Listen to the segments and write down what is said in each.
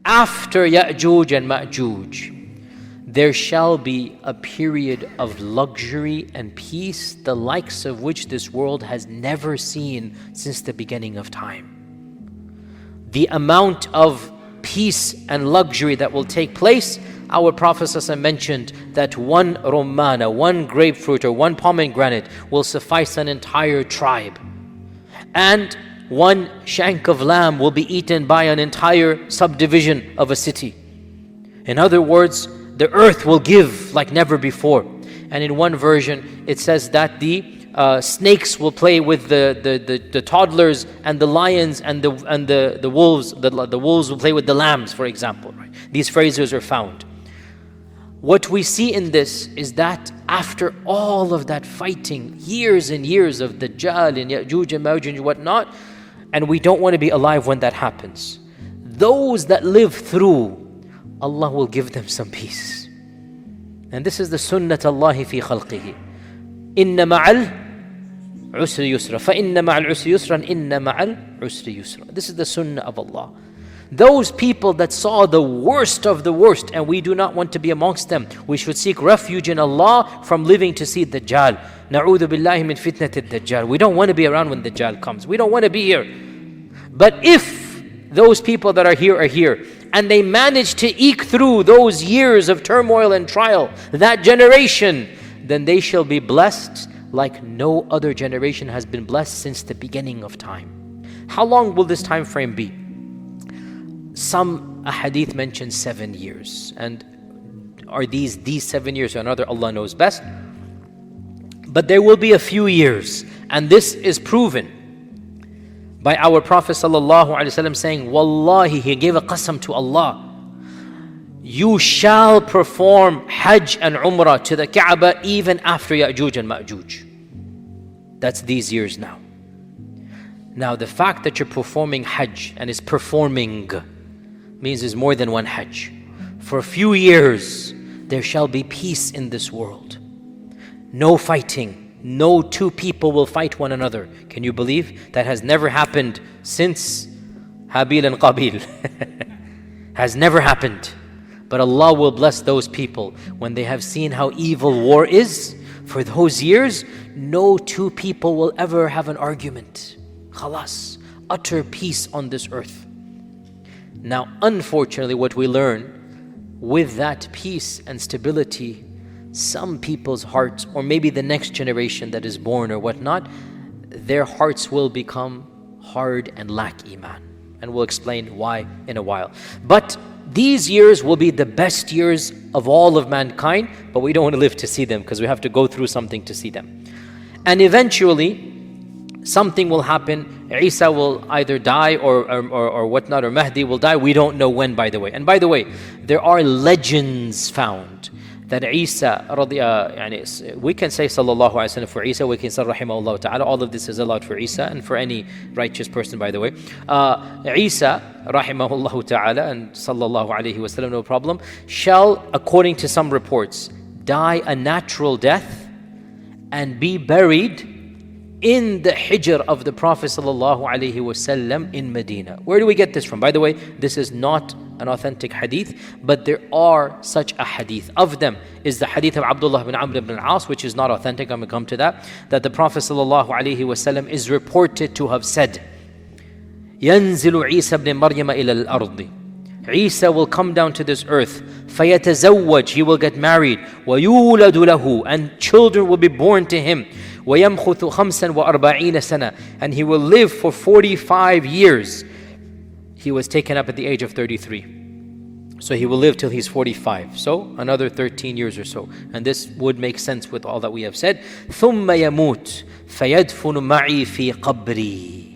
after Yajuj and Majuj, there shall be a period of luxury and peace, the likes of which this world has never seen since the beginning of time. The amount of peace and luxury that will take place, our Prophet ﷺ mentioned that one romana, one grapefruit or one pomegranate will suffice an entire tribe. And one shank of lamb will be eaten by an entire subdivision of a city. In other words, the earth will give like never before. And in one version, it says that the snakes will play with the toddlers, and the lions and the wolves. The wolves will play with the lambs, for example. Right? These phrases are found. What we see in this is that after all of that fighting, years and years of Dajjal and Yajuj and Majuj and whatnot, and we don't want to be alive when that happens, those that live through, Allah will give them some peace. And this is the sunnat Allahi fi khalqihi. Inna ma'al usri yusra. Fa inna ma'al usri yusra. Inna ma'al usri yusra. This is the sunnah of Allah. Those people that saw the worst of the worst, and we do not want to be amongst them. We should seek refuge in Allah from living to see Dajjal. Na'udhu billahi min fitnati Dajjal. We don't want to be around when Dajjal comes. We don't want to be here. But if those people that are here, and they manage to eke through those years of turmoil and trial, that generation, then they shall be blessed like no other generation has been blessed since the beginning of time. How long will this time frame be? Some hadith mention 7 years. And are these 7 years or another? Allah knows best. But there will be a few years, and this is proven by our Prophet ﷺ saying, Wallahi, he gave a qasam to Allah, you shall perform Hajj and Umrah to the Kaaba even after Yajuj and Majuj. That's these years now. Now the fact that you're performing Hajj, and is performing, means there's more than one Hajj. For a few years, there shall be peace in this world. No fighting. No two people will fight one another. Can you believe? That has never happened since Habil and Qabil. Has never happened. But Allah will bless those people when they have seen how evil war is. For those years, no two people will ever have an argument. Khalas. Utter peace on this earth. Now, unfortunately, what we learn with that peace and stability, some people's hearts, or maybe the next generation that is born or whatnot, their hearts will become hard and lack iman. And we'll explain why in a while. But these years will be the best years of all of mankind, but we don't want to live to see them because we have to go through something to see them. And eventually, something will happen. Isa will either die or whatnot, or Mahdi will die. We don't know when, by the way. And by the way, there are legends found that Isa, we can say sallallahu alaihi wasallam for Isa, we can say rahimahullah ta'ala. All of this is allowed for Isa and for any righteous person, by the way. Isa, rahimahullah ta'ala, and sallallahu alaihi wasallam, no problem, shall, according to some reports, die a natural death and be buried in the hijr of the Prophet sallallahu alaihi wasallam in Medina. Where do we get this from? By the way, this is not an authentic hadith, but there are such a hadith. Of them is the hadith of Abdullah ibn Amr ibn al-As, which is not authentic. I'm going to come to that. That the Prophet sallallahu alaihi wasallam is reported to have said, ينزل عيسى ابن مريم إلى الأرض. Isa will come down to this earth. فيتزوج, he will get married. ويولد له, and children will be born to him. ويمخث 45 سنة, and he will live for 45 years. He was taken up at the age of 33. So he will live till he's 45. So another 13 years or so. And this would make sense with all that we have said. ثُمَّ يَمُوتُ فَيَدْفُنُ مَعِي فِي قَبْرِي.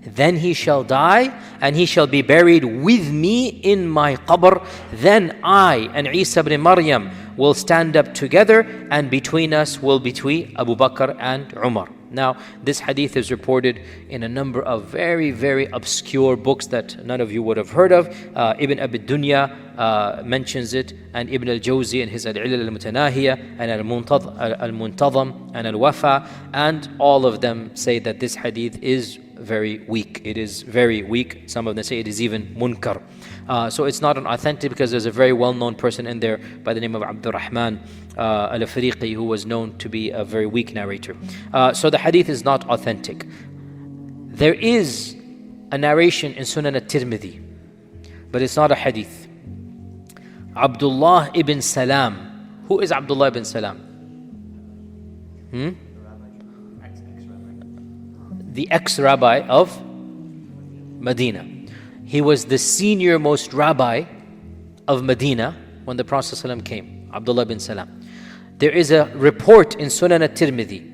Then he shall die, and he shall be buried with me in my qabr. Then I and Isa ibn Maryam will stand up together, and between us will be Abu Bakr and Umar. Now, this hadith is reported in a number of very, very obscure books that none of you would have heard of. Ibn Abi Dunya mentions it, and Ibn al-Jawzi in his Al-Ilal al-Mutanahiya, and Al-Muntazam, and Al-Wafa, and all of them say that this hadith is very weak. It is very weak. Some of them say it is even munkar. So it's not an authentic, because there's a very well-known person in there by the name of Abdurrahman al-Afriqi, who was known to be a very weak narrator. So the hadith is not authentic. There is a narration in Sunan al-Tirmidhi, but it's not a hadith. Abdullah ibn Salam. Who is Abdullah ibn Salam? The ex-rabbi of Medina. He was the senior most rabbi of Medina when the Prophet ﷺ came, Abdullah ibn Salam. There is a report in Sunan al-Tirmidhi.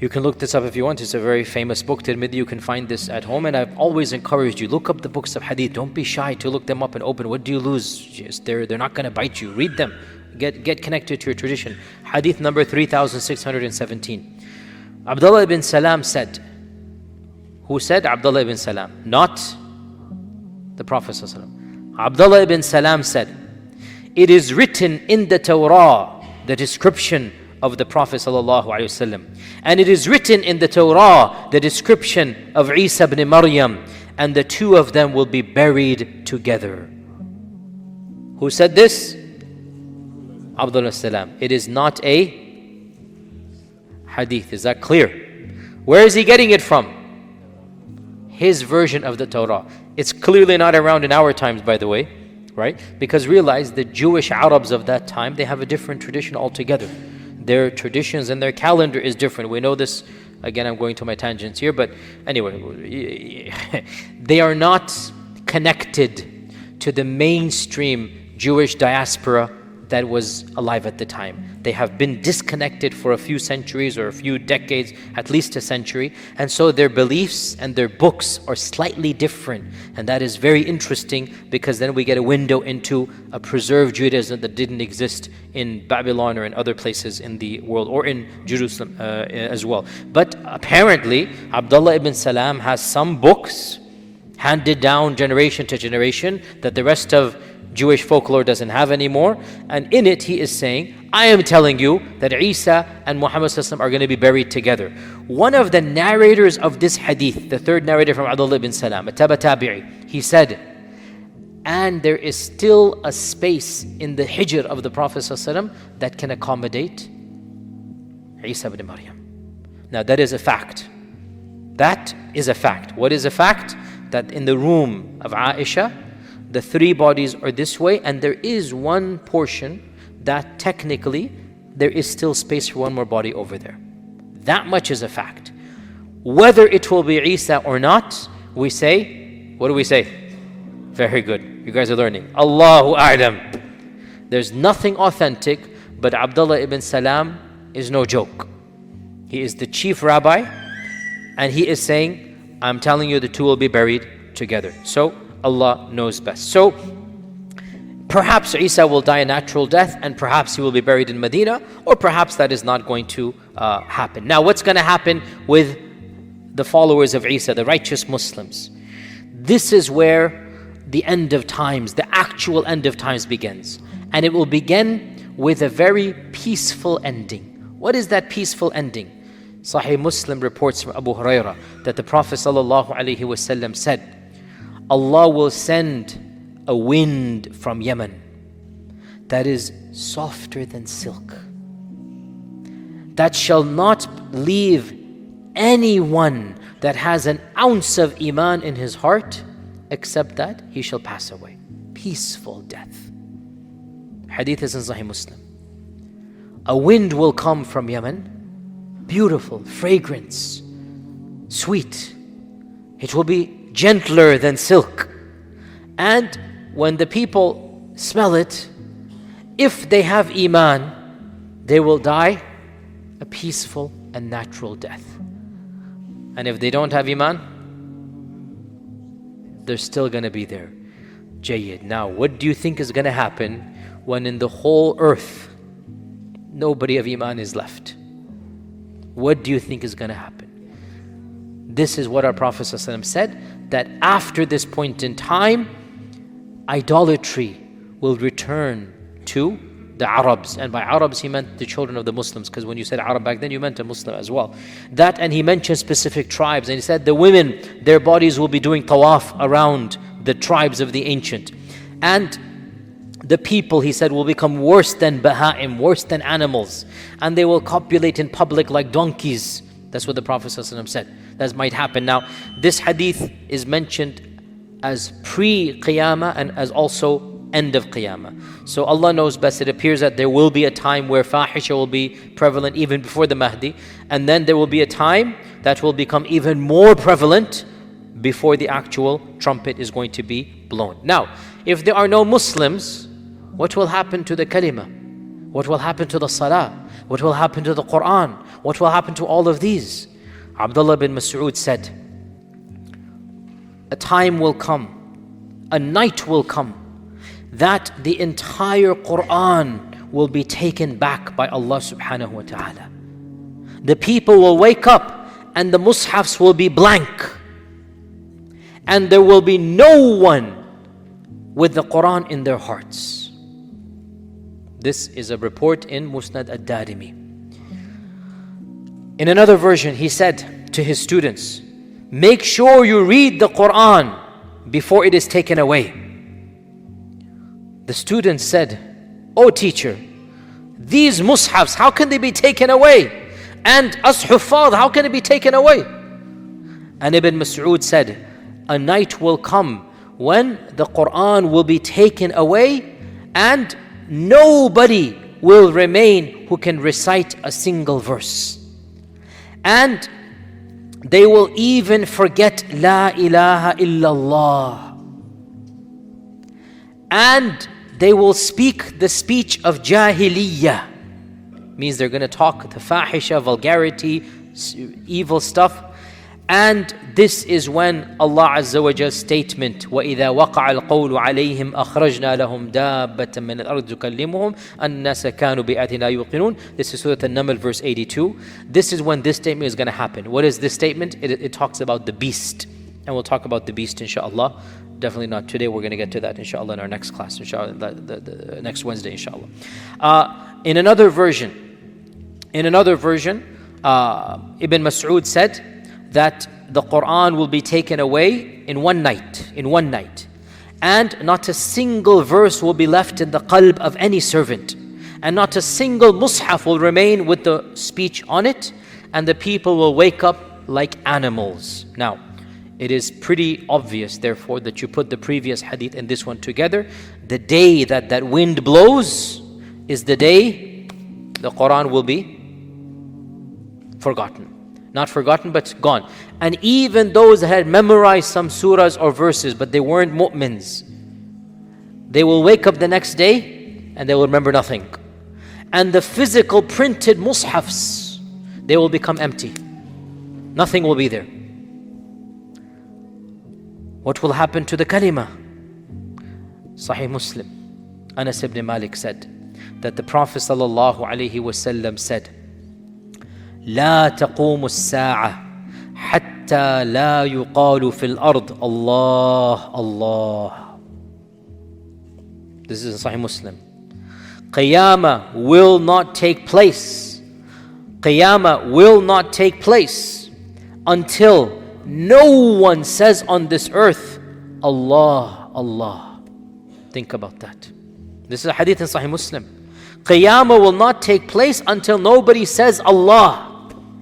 You can look this up if you want. It's a very famous book, Tirmidhi. You can find this at home. And I've always encouraged you, look up the books of hadith. Don't be shy to look them up and open. What do you lose? They're not going to bite you. Read them. Get connected to your tradition. Hadith number 3617. Abdullah ibn Salam said. Who said? Abdullah ibn Salam. Not the Prophet ﷺ. Abdullah ibn Salam said, it is written in the Torah, the description of the Prophet ﷺ. And it is written in the Torah, the description of Isa ibn Maryam, and the two of them will be buried together. Who said this? Abdullah Salam. It is not a hadith. Is that clear? Where is he getting it from? His version of the Torah. It's clearly not around in our times, by the way, right? Because realize the Jewish Arabs of that time, they have a different tradition altogether. Their traditions and their calendar is different. We know this. Again, I'm going to my tangents here, but anyway, they are not connected to the mainstream Jewish diaspora that was alive at the time. They have been disconnected for a few centuries or a few decades, at least a century, and so their beliefs and their books are slightly different. And that is very interesting, because then we get a window into a preserved Judaism that didn't exist in Babylon or in other places in the world, or in Jerusalem as well. But apparently, Abdullah ibn Salam has some books handed down generation to generation that the rest of Jewish folklore doesn't have anymore. And in it he is saying, I am telling you that Isa and Muhammad are going to be buried together. One of the narrators of this hadith, the third narrator from Abdullah ibn Salam, a tabi'i, he said, and there is still a space in the hijr of the Prophet that can accommodate Isa ibn Maryam. Now that is a fact. That is a fact. What is a fact? That in the room of Aisha, the three bodies are this way, and there is one portion that technically there is still space for one more body over there. That much is a fact. Whether it will be Isa or not, we say, what do we say? Very good. You guys are learning. Allahu A'lam. There's nothing authentic, but Abdullah ibn Salam is no joke. He is the chief rabbi, and he is saying, I'm telling you the two will be buried together. So Allah knows best. So perhaps Isa will die a natural death, and perhaps he will be buried in Medina, or perhaps that is not going to happen. Now what's going to happen with the followers of Isa, the righteous Muslims? This is where the end of times, the actual end of times begins. And it will begin with a very peaceful ending. What is that peaceful ending? Sahih Muslim reports from Abu Hurairah that the Prophet ﷺ said, Allah will send a wind from Yemen that is softer than silk, that shall not leave anyone that has an ounce of iman in his heart, except that he shall pass away. Peaceful death. Hadith is in Sahih Muslim. A wind will come from Yemen, beautiful, fragrance, sweet. It will be gentler than silk. And when the people smell it, if they have iman, they will die a peaceful and natural death. And if they don't have iman, they're still going to be there. Jayyid. Now, what do you think is going to happen when in the whole earth nobody of iman is left? What do you think is going to happen? This is what our Prophet ﷺ said, that after this point in time, idolatry will return to the Arabs. And by Arabs he meant the children of the Muslims, because when you said Arab back then you meant a Muslim as well. That, and he mentioned specific tribes, and he said the women, their bodies will be doing tawaf around the tribes of the ancient. And the people, he said, will become worse than baha'im, worse than animals. And they will copulate in public like donkeys. That's what the Prophet ﷺ said. That might happen. Now, this hadith is mentioned as pre-Qiyamah and as also end of Qiyamah. So Allah knows best. It appears that there will be a time where fahisha will be prevalent even before the Mahdi. And then there will be a time that will become even more prevalent before the actual trumpet is going to be blown. Now, if there are no Muslims, what will happen to the kalima? What will happen to the salah? What will happen to the Quran? What will happen to all of these? Abdullah bin Mas'ud said, a time will come, a night will come, that the entire Quran will be taken back by Allah subhanahu wa ta'ala. The people will wake up and the mushafs will be blank. And there will be no one with the Quran in their hearts. This is a report in Musnad ad-Darimi. In another version, he said to his students, make sure you read the Quran before it is taken away. The students said, oh teacher, these mushafs, how can they be taken away? And us huffaz, how can it be taken away? And Ibn Mas'ud said, a night will come when the Quran will be taken away and nobody will remain who can recite a single verse. And they will even forget La ilaha illallah. And they will speak the speech of jahiliyyah. Means they're going to talk the fahisha, vulgarity, evil stuff. And this is when Allah Azza wa Jalla's statement, وَإِذَا وَقَعَ الْقَوْلُ عَلَيْهِمْ أَخْرَجْنَا لَهُمْ دَابَّةً مِّنَ الْأَرْضِ تُكَلِّمُهُمْ النَّاسَ كَانُوا بِآيَاتِنَا يُوقِنُونَ. This is Surah An-Naml verse 82. This is when this statement is going to happen. What is this statement? It talks about the beast. And we'll talk about the beast inshallah. Definitely not today. We're going to get to that inshallah in our next class, inshallah, the next Wednesday inshallah. In another version, Ibn Mas'ud said that the Quran will be taken away in one night, and not a single verse will be left in the qalb of any servant, and not a single mushaf will remain with the speech on it, and the people will wake up like animals. Now, it is pretty obvious therefore that you put the previous hadith and this one together. The day that wind blows is the day the Quran will be forgotten. Not forgotten, but gone. And even those that had memorized some surahs or verses, but they weren't mu'mins, they will wake up the next day and they will remember nothing. And the physical printed mushafs, they will become empty. Nothing will be there. What will happen to the kalima? Sahih Muslim, Anas ibn Malik said that the Prophet ﷺ said, لا تقوم الساعة حتى لا يقال في الأرض الله الله. This is Sahih Muslim. Qiyamah will not take place. Qiyamah will not take place until no one says on this earth, Allah, Allah. Think about that. This is a hadith in Sahih Muslim. Qiyamah will not take place until nobody says Allah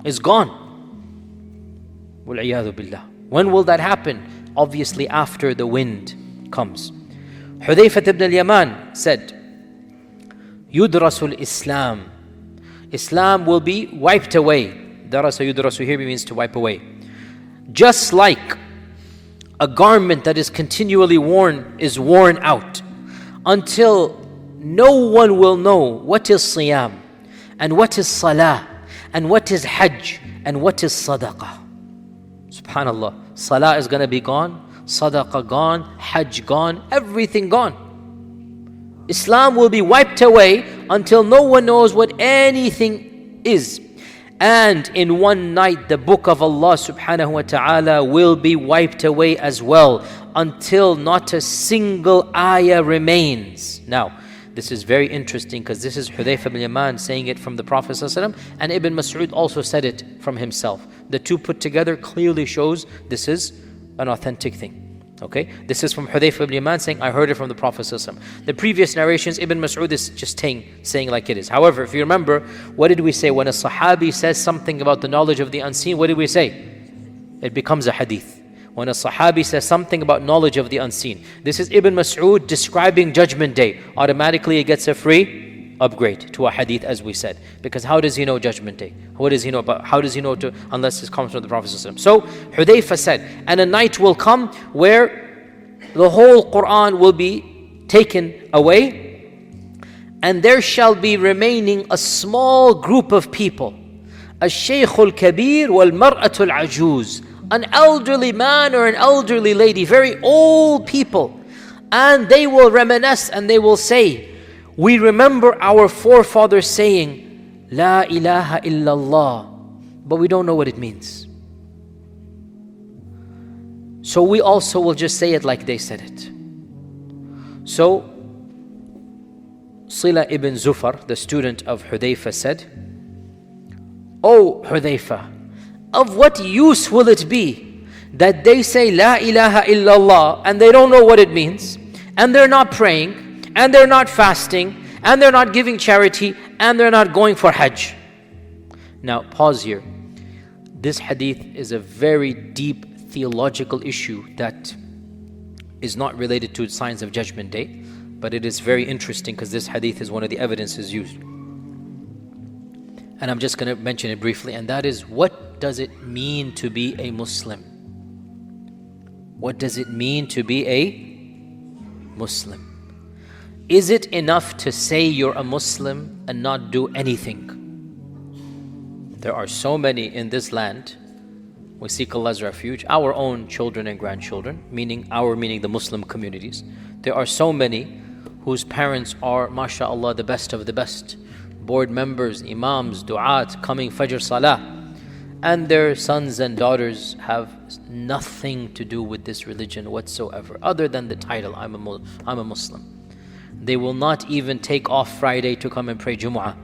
is gone. Wal-iyadhu billah. When will that happen? Obviously after the wind comes. Hudayfah ibn al-Yaman said, Yudrasul Islam. Islam will be wiped away. Darasa yudrasu here means to wipe away. Just like a garment that is continually worn is worn out until no one will know what is siyam and what is salah and what is hajj and what is sadaqah. Subhanallah. Salah is going to be gone, sadaqah gone, hajj gone, everything gone. Islam will be wiped away until no one knows what anything is. And in one night the book of Allah subhanahu wa ta'ala will be wiped away as well until not a single ayah remains. Now, this is very interesting because this is Hudayfah ibn Yaman saying it from the Prophet ﷺ, and Ibn Mas'ud also said it from himself. The two put together clearly shows this is an authentic thing. Okay, this is from Hudayfa ibn Yaman saying, I heard it from the Prophet ﷺ. The previous narrations, Ibn Mas'ud is just saying like it is. However, if you remember, what did we say? When a Sahabi says something about the knowledge of the unseen, what did we say? It becomes a hadith. When a Sahabi says something about knowledge of the unseen. This is Ibn Mas'ud describing Judgment Day. Automatically it gets a free upgrade to a hadith, as we said. Because how does he know Judgment Day? What does he know about? How does he know to, unless it comes from the Prophet ﷺ? So Hudayfa said, and a night will come where the whole Quran will be taken away, and there shall be remaining a small group of people. الشيخ الكبير والمرأة العجوز, an elderly man or an elderly lady, very old people, and they will reminisce and they will say, we remember our forefathers saying, La ilaha illallah, but we don't know what it means. So we also will just say it like they said it. So Sila ibn Zufar, the student of Hudayfa, said, O Hudayfa, of what use will it be that they say La ilaha illallah and they don't know what it means, and they're not praying, and they're not fasting, and they're not giving charity, and they're not going for Hajj? Now pause here. This hadith is a very deep theological issue that is not related to signs of Judgment Day, but it is very interesting because this hadith is one of the evidences used. And I'm just going to mention it briefly, and that is, what does it mean to be a Muslim? What does it mean to be a Muslim? Is it enough to say you're a Muslim and not do anything? There are so many in this land, we seek Allah's refuge, our own children and grandchildren, meaning the Muslim communities. There are so many whose parents are, mashallah, the best of the best. Board members, imams, du'at, coming Fajr Salah. And their sons and daughters have nothing to do with this religion whatsoever, other than the title, I'm a Muslim. They will not even take off Friday to come and pray Jumu'ah.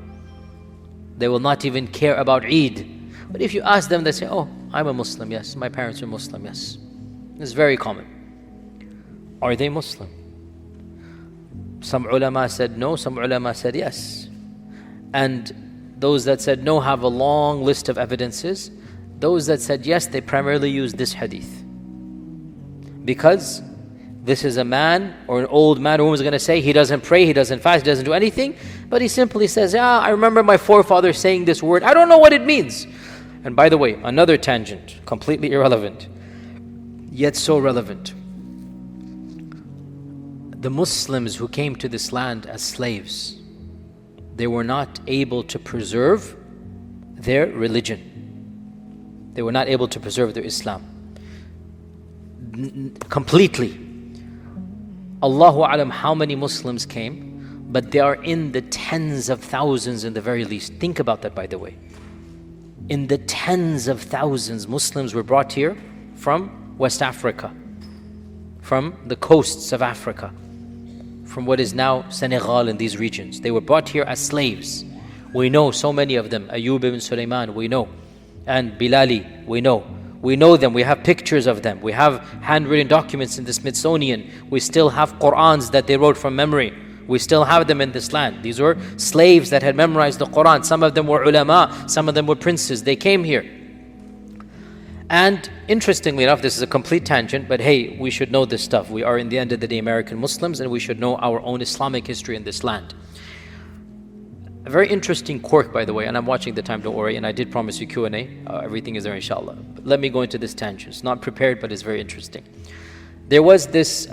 They will not even care about Eid. But if you ask them, they say, oh, I'm a Muslim, yes. My parents are Muslim, yes. It's very common. Are they Muslim? Some ulama said no, some ulama said yes. And those that said no have a long list of evidences. Those that said yes, they primarily use this hadith. Because this is a man or an old man or woman is going to say he doesn't pray, he doesn't fast, he doesn't do anything, but he simply says, yeah, I remember my forefathers saying this word, I don't know what it means. And by the way, another tangent, completely irrelevant, yet so relevant. The Muslims who came to this land as slaves, they were not able to preserve their religion. They were not able to preserve their Islam completely. Allahu alam how many Muslims came, but they are in the tens of thousands in the very least. Think about that, by the way. In the tens of thousands, Muslims were brought here from West Africa, from the coasts of Africa, from what is now Senegal and these regions. They were brought here as slaves. We know so many of them. Ayyub ibn Sulaiman, we know. And Bilali, we know. We know them, we have pictures of them. We have handwritten documents in the Smithsonian. We still have Qur'ans that they wrote from memory. We still have them in this land. These were slaves that had memorized the Qur'an. Some of them were ulama, some of them were princes. They came here. And interestingly enough, this is a complete tangent, but hey, we should know this stuff. We are, in the end of the day, American Muslims, and we should know our own Islamic history in this land. A very interesting quirk, by the way, and I'm watching the time, don't worry, and I did promise you Q&A. Everything is there, inshallah. But let me go into this tangent. It's not prepared, but it's very interesting. There was this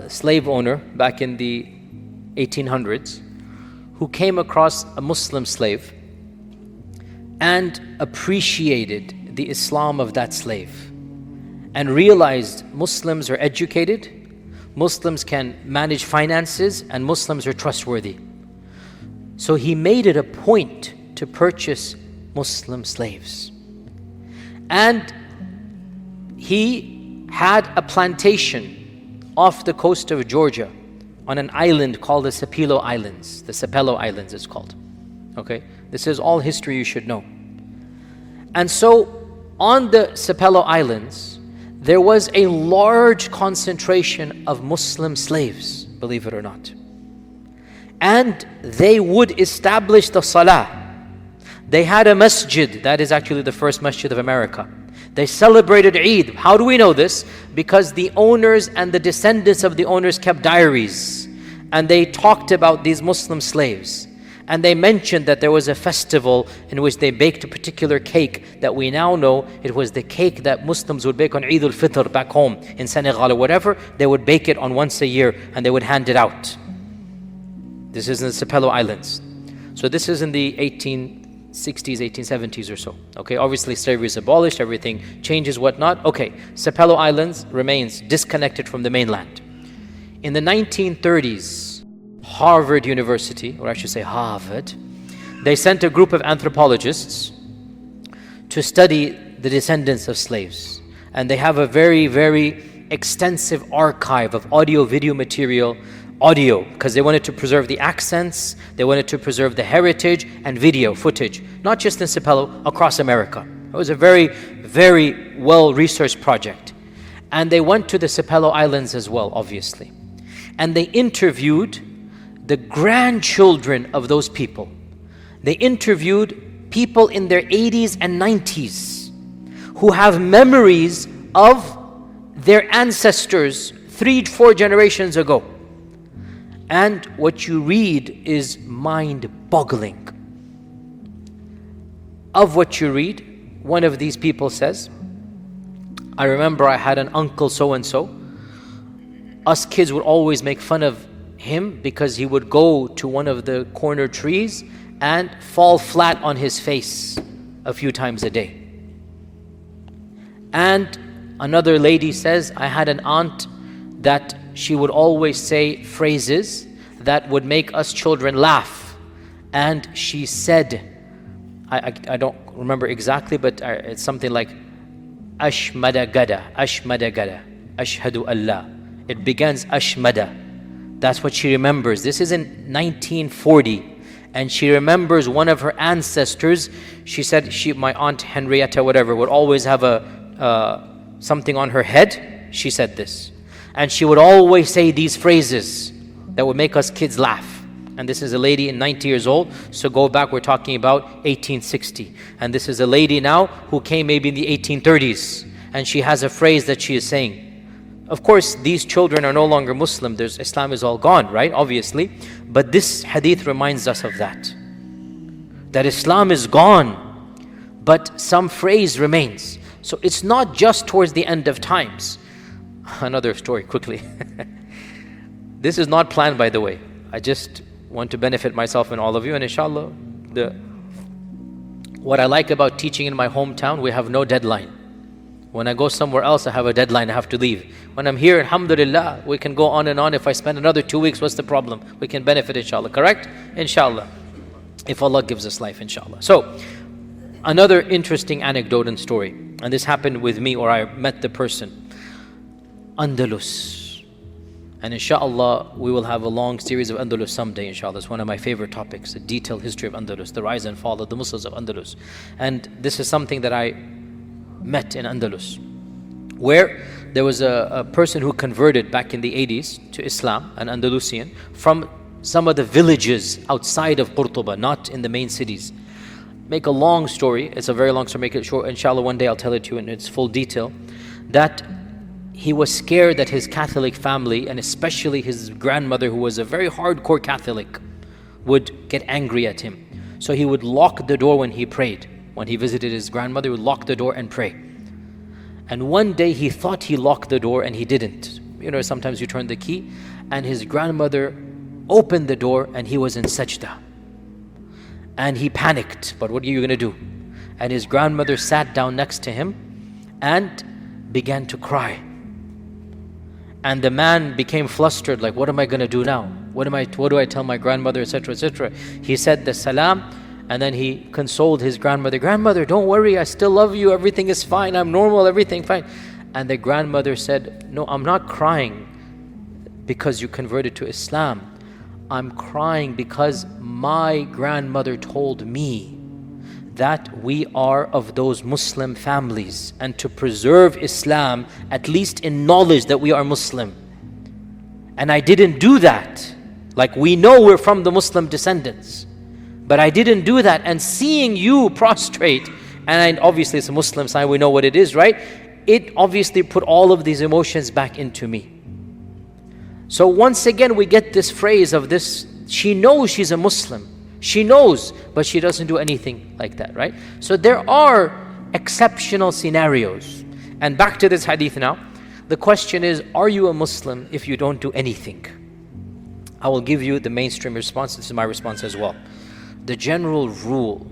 slave owner back in the 1800s who came across a Muslim slave and appreciated the Islam of that slave and realized Muslims are educated, Muslims can manage finances, and Muslims are trustworthy. So he made it a point to purchase Muslim slaves. And he had a plantation off the coast of Georgia on an island called the Sapelo Islands. The Sapelo Islands it's called. Okay? This is all history you should know. And so on the Sapelo Islands, there was a large concentration of Muslim slaves, believe it or not. And they would establish the salah. They had a masjid, that is actually the first masjid of America. They celebrated Eid. How do we know this? Because the owners and the descendants of the owners kept diaries. And they talked about these Muslim slaves. And they mentioned that there was a festival in which they baked a particular cake that we now know it was the cake that Muslims would bake on Eid al-Fitr back home in Senegal or whatever. They would bake it on once a year and they would hand it out. This is in the Sapelo Islands. So this is in the 1860s, 1870s or so. Okay, obviously slavery is abolished, everything changes, whatnot. Okay, Sapelo Islands remains disconnected from the mainland. In the 1930s, Harvard University, or I should say Harvard, they sent a group of anthropologists to study the descendants of slaves. And they have a very, very extensive archive of audio, video material, audio, because they wanted to preserve the accents, they wanted to preserve the heritage and video footage, not just in Sapelo, across America. It was a very, very well-researched project. And they went to the Sapelo Islands as well, obviously. And they interviewed the grandchildren of those people. They interviewed people in their 80s and 90s who have memories of their ancestors 3-4 generations ago. And what you read is mind-boggling. Of what you read, one of these people says, I remember I had an uncle so-and-so. Us kids would always make fun of him because he would go to one of the corner trees and fall flat on his face a few times a day. And another lady says, I had an aunt that she would always say phrases that would make us children laugh. And she said, I don't remember exactly, but it's something like, Ashmada gada, Ashmada gada, Ashhadu Allah. It begins Ashmada. That's what she remembers. This is in 1940. And she remembers one of her ancestors. She said, my aunt Henrietta, whatever, would always have something on her head. She said this. And she would always say these phrases that would make us kids laugh. And this is a lady in 90 years old. So go back, we're talking about 1860. And this is a lady now who came maybe in the 1830s. And she has a phrase that she is saying. Of course, these children are no longer Muslim. Islam is all gone, right? Obviously. But this hadith reminds us of that. That Islam is gone, but some phrase remains. So it's not just towards the end of times. Another story, quickly. This is not planned, by the way. I just want to benefit myself and all of you. And inshallah, what I like about teaching in my hometown, we have no deadline. When I go somewhere else, I have a deadline, I have to leave. When I'm here, alhamdulillah, we can go on and on. If I spend another 2 weeks, what's the problem? We can benefit, inshallah, correct? Inshallah. If Allah gives us life, inshallah. So, another interesting anecdote and story. And this happened with me, or I met the person. Andalus. And inshallah, we will have a long series of Andalus someday, inshallah. It's one of my favorite topics, a detailed history of Andalus, the rise and fall of the Muslims of Andalus. And this is something that I met in Andalus, where there was a person who converted back in the 80s to Islam, an Andalusian, from some of the villages outside of Qurtuba, not in the main cities. Make a long story, it's a very long story, make it short, inshallah one day I'll tell it to you in its full detail, that he was scared that his Catholic family, and especially his grandmother, who was a very hardcore Catholic, would get angry at him. So he would lock the door when he prayed. When he visited his grandmother, he would lock the door and pray. And one day he thought he locked the door and he didn't. You know, sometimes you turn the key, and his grandmother opened the door and he was in sajda. And he panicked, but what are you going to do? And his grandmother sat down next to him and began to cry. And the man became flustered, like, what am I going to do now? What do I tell my grandmother, etc., etc. He said the salam, and then he consoled his grandmother. Grandmother, don't worry, I still love you, everything is fine, I'm normal, everything fine. And the grandmother said, no, I'm not crying because you converted to Islam. I'm crying because my grandmother told me that we are of those Muslim families, and to preserve Islam, at least in knowledge that we are Muslim. And I didn't do that. Like, we know we're from the Muslim descendants, but I didn't do that. And seeing you prostrate, and obviously it's a Muslim sign, we know what it is, right? It obviously put all of these emotions back into me. So once again we get this phrase of this, she knows she's a Muslim. She knows, but she doesn't do anything like that, right? So there are exceptional scenarios. And back to this hadith now. The question is, are you a Muslim if you don't do anything? I will give you the mainstream response. This is my response as well. The general rule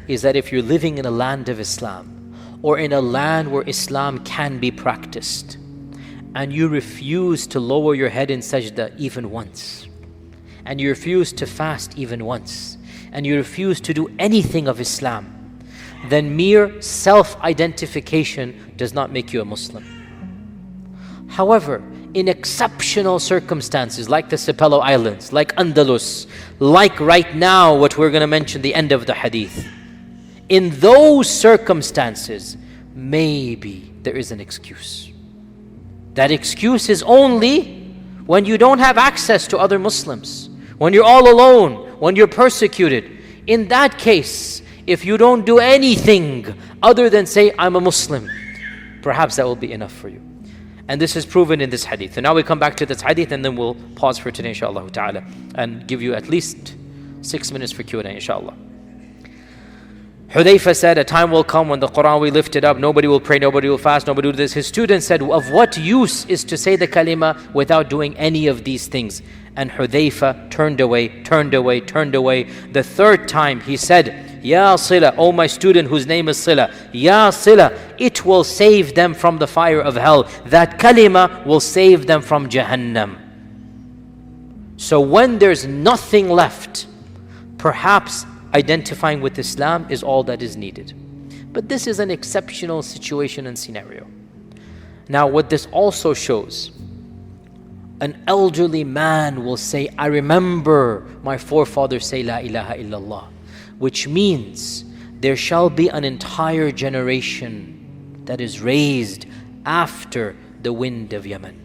is that if you're living in a land of Islam, or in a land where Islam can be practiced, and you refuse to lower your head in sajda even once, and you refuse to fast even once, and you refuse to do anything of Islam, then mere self-identification does not make you a Muslim. However, in exceptional circumstances like the Sepello Islands, like Andalus, like right now what we're going to mention, the end of the hadith, in those circumstances, maybe there is an excuse. That excuse is only when you don't have access to other Muslims, when you're all alone, when you're persecuted. In that case, if you don't do anything other than say, I'm a Muslim, perhaps that will be enough for you. And this is proven in this hadith. And now we come back to this hadith, and then we'll pause for today, inshallah ta'ala, and give you at least 6 minutes for Q&A, inshallah. Hudayfa said, a time will come when the Quran will lift it up, nobody will pray, nobody will fast, nobody will do this. His student said, of what use is to say the kalima without doing any of these things? And Hudayfa turned away, turned away, turned away. The third time he said, Ya Sila, O my student whose name is Sila, Ya Sila, it will save them from the fire of hell. That kalima will save them from Jahannam. So when there's nothing left, perhaps identifying with Islam is all that is needed. But this is an exceptional situation and scenario. Now, what this also shows, an elderly man will say, I remember my forefathers say La ilaha illallah, which means there shall be an entire generation that is raised after the wind of Yemen.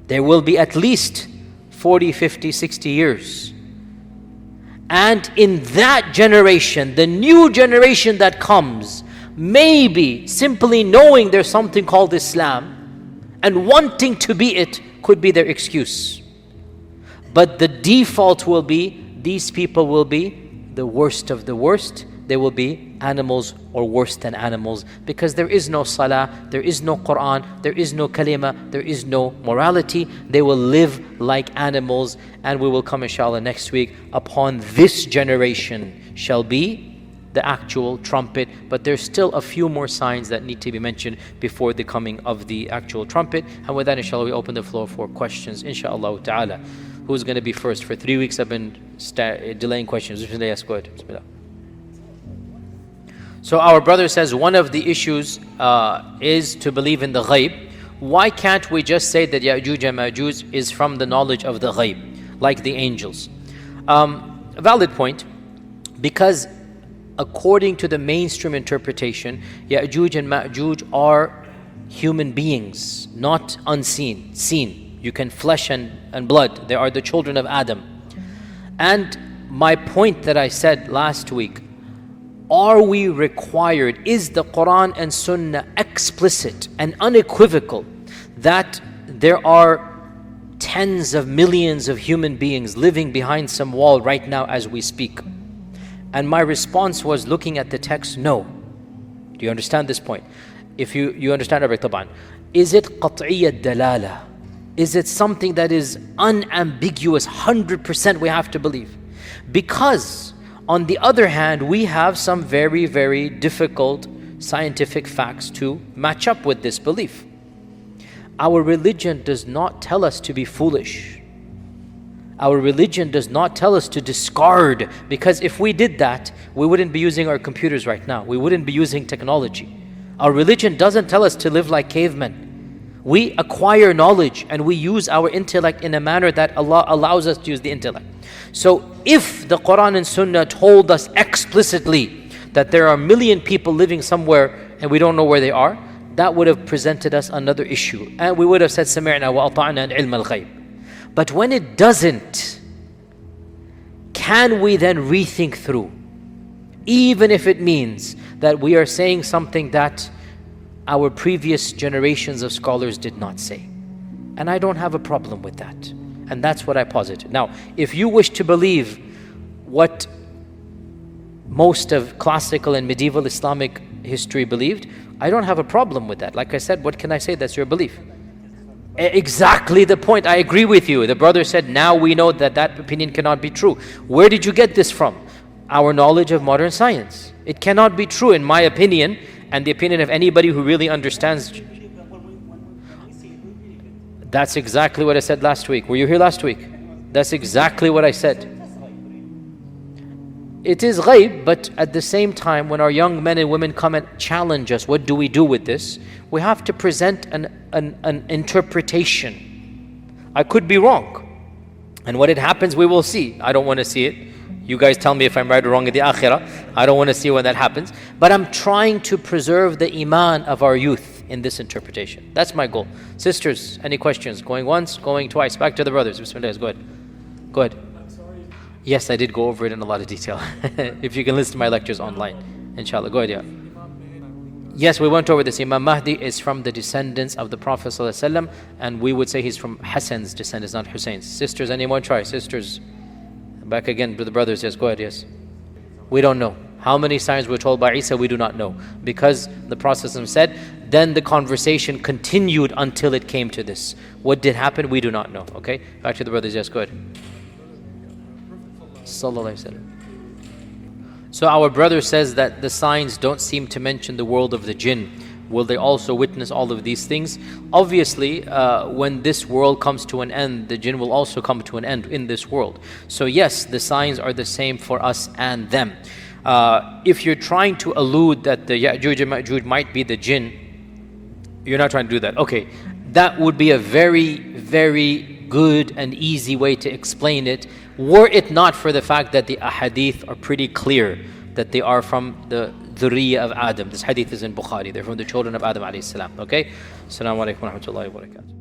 There will be at least 40, 50, 60 years. And in that generation, the new generation that comes, maybe simply knowing there's something called Islam and wanting to be it could be their excuse. But the default will be, these people will be the worst of the worst. They will be animals or worse than animals, because there is no salah, there is no Quran, there is no kalima, there is no morality. They will live like animals, and we will come inshallah next week. Upon this generation shall be the actual trumpet, but there's still a few more signs that need to be mentioned before the coming of the actual trumpet. And with that, inshallah, we open the floor for questions, inshallah ta'ala. Who's going to be first? For 3 weeks I've been delaying questions. Yes, go ahead. Bismillah. So our brother says one of the issues is to believe in the ghaib. Why can't we just say that Yajuj and Majuj is from the knowledge of the ghaib, like the angels? A valid point, because according to the mainstream interpretation, Yajuj and Majuj are human beings, not unseen, seen. You can flesh and blood. They are the children of Adam. And my point that I said last week, are we required, is the Quran and Sunnah explicit and unequivocal that there are tens of millions of human beings living behind some wall right now as we speak? And my response was, looking at the text, no. Do you understand this point? If you understand Arabic, taban. Is it qat'iyyat dalala? Is it something that is unambiguous, 100% we have to believe? Because on the other hand, we have some very, very difficult scientific facts to match up with this belief. Our religion does not tell us to be foolish. Our religion does not tell us to discard, because if we did that, we wouldn't be using our computers right now. We wouldn't be using technology. Our religion doesn't tell us to live like cavemen. We acquire knowledge and we use our intellect in a manner that Allah allows us to use the intellect. So if the Quran and Sunnah told us explicitly that there are a million people living somewhere and we don't know where they are, that would have presented us another issue. And we would have said, سَمِعْنَا وَأَطَعْنَا الْعِلْمَ الْغَيْبِ. But when it doesn't, can we then rethink through? Even if it means that we are saying something that our previous generations of scholars did not say. And I don't have a problem with that. And that's what I posited. Now, if you wish to believe what most of classical and medieval Islamic history believed, I don't have a problem with that. Like I said, what can I say? That's your belief. Exactly the point. I agree with you. The brother said, now we know that that opinion cannot be true. Where did you get this from? Our knowledge of modern science. It cannot be true in my opinion and the opinion of anybody who really understands. That's exactly what I said last week. Were you here last week? That's exactly what I said. It is ghaib, but at the same time, when our young men and women come and challenge us, what do we do with this? We have to present an interpretation. I could be wrong. And when it happens, we will see. I don't want to see it. You guys tell me if I'm right or wrong in the akhirah. I don't want to see when that happens. But I'm trying to preserve the iman of our youth in this interpretation. That's my goal. Sisters, any questions? Going once, going twice. Back to the brothers. Bismillah, go ahead. Go ahead. Yes, I did go over it in a lot of detail. If you can listen to my lectures online, inshallah. Go ahead, yeah. Yes, we went over this. Imam Mahdi is from the descendants of the Prophet ﷺ, and we would say he's from Hassan's descendants, not Hussein's. Sisters, anyone try? Sisters, back again to the brothers. Yes, go ahead, yes. We don't know. How many signs were told by Isa, we do not know. Because the Prophet ﷺ said, then the conversation continued until it came to this. What did happen, we do not know. Okay, back to the brothers. Yes, go ahead. Sallallahu Alaihi Wasallam. So our brother says that the signs don't seem to mention the world of the jinn. Will they also witness all of these things? Obviously, when this world comes to an end, the jinn will also come to an end in this world. So yes, the signs are the same for us and them. If you're trying to allude that the Yajuj and Majuj might be the jinn, you're not trying to do that. Okay, that would be a very, very good and easy way to explain it, were it not for the fact that the ahadith are pretty clear that they are from the dhurriyyah of Adam. This hadith is in Bukhari. They're from the children of Adam alayhi salam. Okay? Assalamu alaikum wa rahmatullahi wa barakatuh.